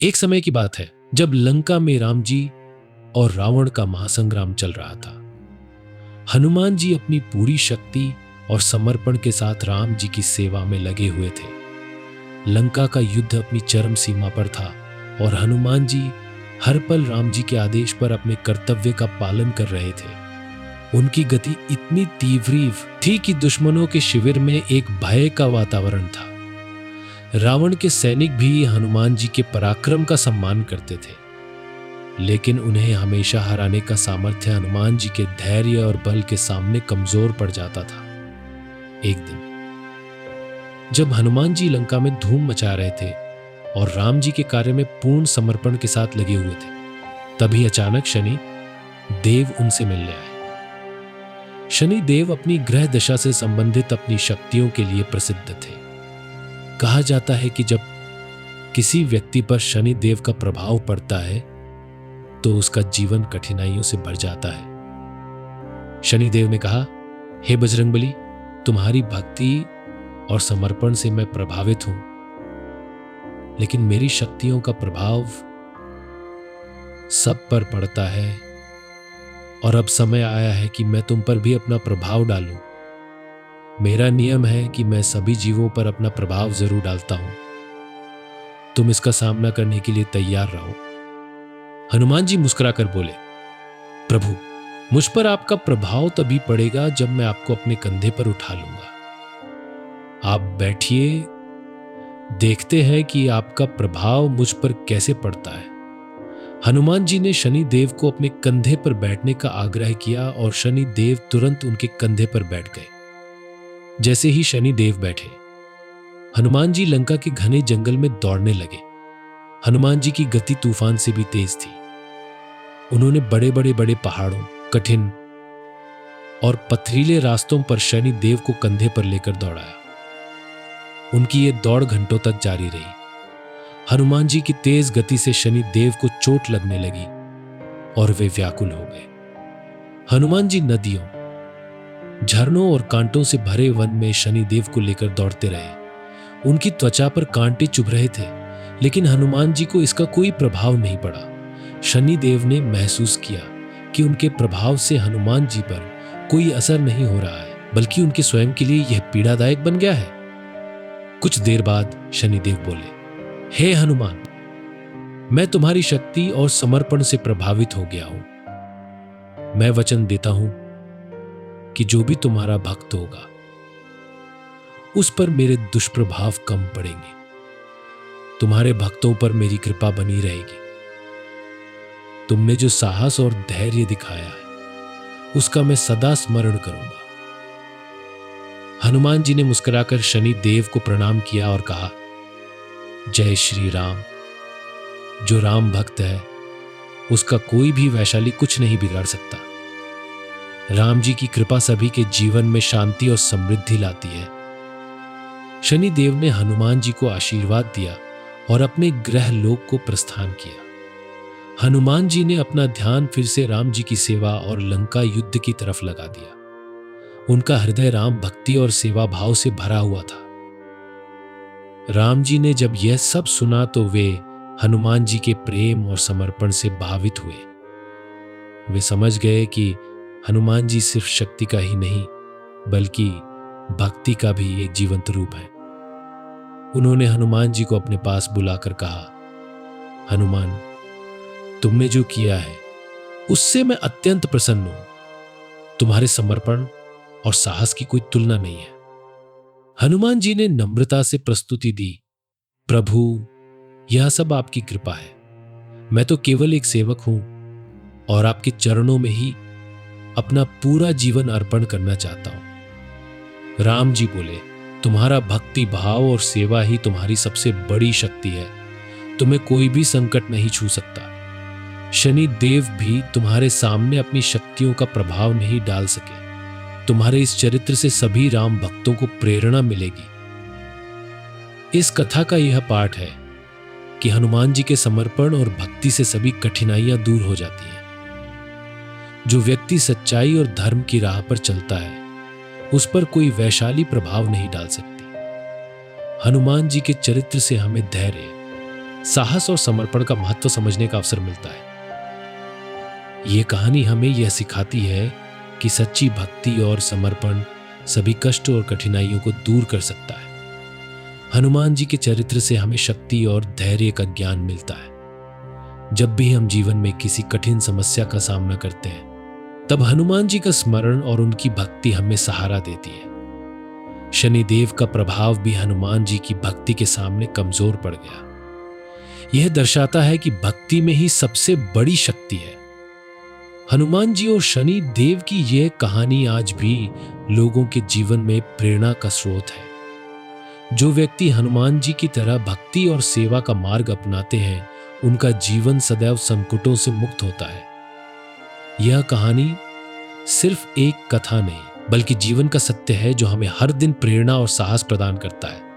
एक समय की बात है जब लंका में राम जी और रावण का महासंग्राम चल रहा था। हनुमान जी अपनी पूरी शक्ति और समर्पण के साथ राम जी की सेवा में लगे हुए थे। लंका का युद्ध अपनी चरम सीमा पर था और हनुमान जी हर पल राम जी के आदेश पर अपने कर्तव्य का पालन कर रहे थे। उनकी गति इतनी तीव्र थी कि दुश्मनों के शिविर में एक भय का वातावरण था। रावण के सैनिक भी हनुमान जी के पराक्रम का सम्मान करते थे, लेकिन उन्हें हमेशा हराने का सामर्थ्य हनुमान जी के धैर्य और बल के सामने कमजोर पड़ जाता था। एक दिन जब हनुमान जी लंका में धूम मचा रहे थे और राम जी के कार्य में पूर्ण समर्पण के साथ लगे हुए थे, तभी अचानक शनि देव उनसे मिलने आए। शनि देव अपनी ग्रह दशा से संबंधित अपनी शक्तियों के लिए प्रसिद्ध थे। कहा जाता है कि जब किसी व्यक्ति पर शनि देव का प्रभाव पड़ता है तो उसका जीवन कठिनाइयों से भर जाता है। शनि देव ने कहा, हे बजरंगबली, तुम्हारी भक्ति और समर्पण से मैं प्रभावित हूं, लेकिन मेरी शक्तियों का प्रभाव सब पर पड़ता है और अब समय आया है कि मैं तुम पर भी अपना प्रभाव डालूं। मेरा नियम है कि मैं सभी जीवों पर अपना प्रभाव जरूर डालता हूं। तुम इसका सामना करने के लिए तैयार रहो। हनुमान जी मुस्कुराकर बोले, प्रभु, मुझ पर आपका प्रभाव तभी पड़ेगा जब मैं आपको अपने कंधे पर उठा लूंगा। आप बैठिए, देखते हैं कि आपका प्रभाव मुझ पर कैसे पड़ता है। हनुमान जी ने शनि देव को अपने कंधे पर बैठने का आग्रह किया और शनि देव तुरंत उनके कंधे पर बैठ गए। जैसे ही शनि देव बैठे, हनुमान जी लंका के घने जंगल में दौड़ने लगे। हनुमान जी की गति तूफान से भी तेज थी। उन्होंने बड़े बड़े पहाड़ों, कठिन और पथरीले रास्तों पर शनि देव को कंधे पर लेकर दौड़ाया। उनकी ये दौड़ घंटों तक जारी रही। हनुमान जी की तेज गति से शनि देव को चोट लगने लगी और वे व्याकुल हो गए। हनुमान जी नदियों, झरनों और कांटों से भरे वन में शनि देव को लेकर दौड़ते रहे। उनकी त्वचा पर कांटे चुभ रहे थे, लेकिन हनुमान जी को इसका कोई प्रभाव नहीं पड़ा। शनि देव ने महसूस किया कि उनके प्रभाव से हनुमान जी पर कोई असर नहीं हो रहा है, बल्कि उनके स्वयं के लिए यह पीड़ादायक बन गया है। कुछ देर बाद शनि देव बोले, हे हनुमान, मैं तुम्हारी शक्ति और समर्पण से प्रभावित हो गया हूं। मैं वचन देता हूं कि जो भी तुम्हारा भक्त होगा उस पर मेरे दुष्प्रभाव कम पड़ेंगे। तुम्हारे भक्तों पर मेरी कृपा बनी रहेगी। तुमने जो साहस और धैर्य दिखाया है उसका मैं सदा स्मरण करूंगा। हनुमान जी ने मुस्कुराकर शनि देव को प्रणाम किया और कहा, जय श्री राम। जो राम भक्त है उसका कोई भी वैशाली कुछ नहीं बिगाड़ सकता। राम जी की कृपा सभी के जीवन में शांति और समृद्धि लाती है। शनि देव ने हनुमान जी को आशीर्वाद दिया और अपने ग्रह लोक को प्रस्थान किया। हनुमान जी ने अपना ध्यान फिर से राम जी की सेवा और लंका युद्ध की तरफ लगा दिया। उनका हृदय राम भक्ति और सेवा भाव से भरा हुआ था। राम जी ने जब यह सब सुना तो वे हनुमान जी के प्रेम और समर्पण से भावित हुए। वे समझ गए कि हनुमान जी सिर्फ शक्ति का ही नहीं बल्कि भक्ति का भी एक जीवंत रूप है। उन्होंने हनुमान जी को अपने पास बुलाकर कहा, हनुमान, तुमने जो किया है उससे मैं अत्यंत प्रसन्न हूं। तुम्हारे समर्पण और साहस की कोई तुलना नहीं है। हनुमान जी ने नम्रता से प्रस्तुति दी, प्रभु, यह सब आपकी कृपा है। मैं तो केवल एक सेवक हूं और आपके चरणों में ही अपना पूरा जीवन अर्पण करना चाहता हूं। राम जी बोले, तुम्हारा भक्ति भाव और सेवा ही तुम्हारी सबसे बड़ी शक्ति है। तुम्हें कोई भी संकट नहीं छू सकता। शनि देव भी तुम्हारे सामने अपनी शक्तियों का प्रभाव नहीं डाल सके। तुम्हारे इस चरित्र से सभी राम भक्तों को प्रेरणा मिलेगी। इस कथा का यह पाठ है कि हनुमान जी के समर्पण और भक्ति से सभी कठिनाइयां दूर हो जाती हैं। जो व्यक्ति सच्चाई और धर्म की राह पर चलता है उस पर कोई वैशाली प्रभाव नहीं डाल सकती। हनुमान जी के चरित्र से हमें धैर्य, साहस और समर्पण का महत्व समझने का अवसर मिलता है। ये कहानी हमें यह सिखाती है कि सच्ची भक्ति और समर्पण सभी कष्ट और कठिनाइयों को दूर कर सकता है। हनुमान जी के चरित्र से हमें शक्ति और धैर्य का ज्ञान मिलता है। जब भी हम जीवन में किसी कठिन समस्या का सामना करते हैं, तब हनुमान जी का स्मरण और उनकी भक्ति हमें सहारा देती है। शनिदेव का प्रभाव भी हनुमान जी की भक्ति के सामने कमजोर पड़ गया। यह दर्शाता है कि भक्ति में ही सबसे बड़ी शक्ति है। हनुमान जी और शनि देव की यह कहानी आज भी लोगों के जीवन में प्रेरणा का स्रोत है। जो व्यक्ति हनुमान जी की तरह भक्ति और सेवा का मार्ग अपनाते हैं, उनका जीवन सदैव संकटों से मुक्त होता है। यह कहानी सिर्फ एक कथा नहीं, बल्कि जीवन का सत्य है जो हमें हर दिन प्रेरणा और साहस प्रदान करता है।